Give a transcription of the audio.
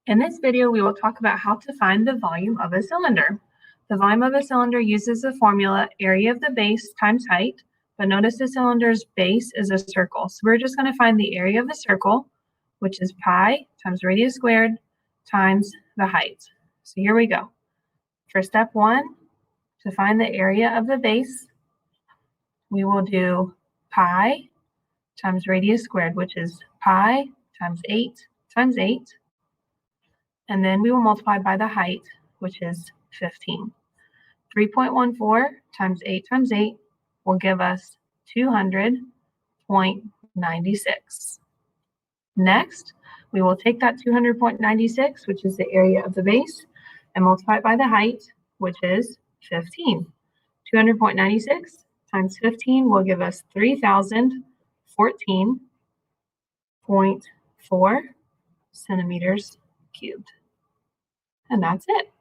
In this video, we will talk about how to find the volume of a cylinder. The volume of a cylinder uses the formula area of the base times height, but notice the cylinder's base is a circle. So we're just going to find the area of a circle, which is pi times radius squared times the height. So here we go. For step 1, to find the area of the base, we will do pi times radius squared, which is pi times 8 times 8. And then we will multiply by the height, which is 15. 3.14 times 8 times 8 will give us 200.96. Next, we will take that 200.96, which is the area of the base, and multiply it by the height, which is 15. 200.96 times 15 will give us 3,014.4 centimeters cubed. And that's it.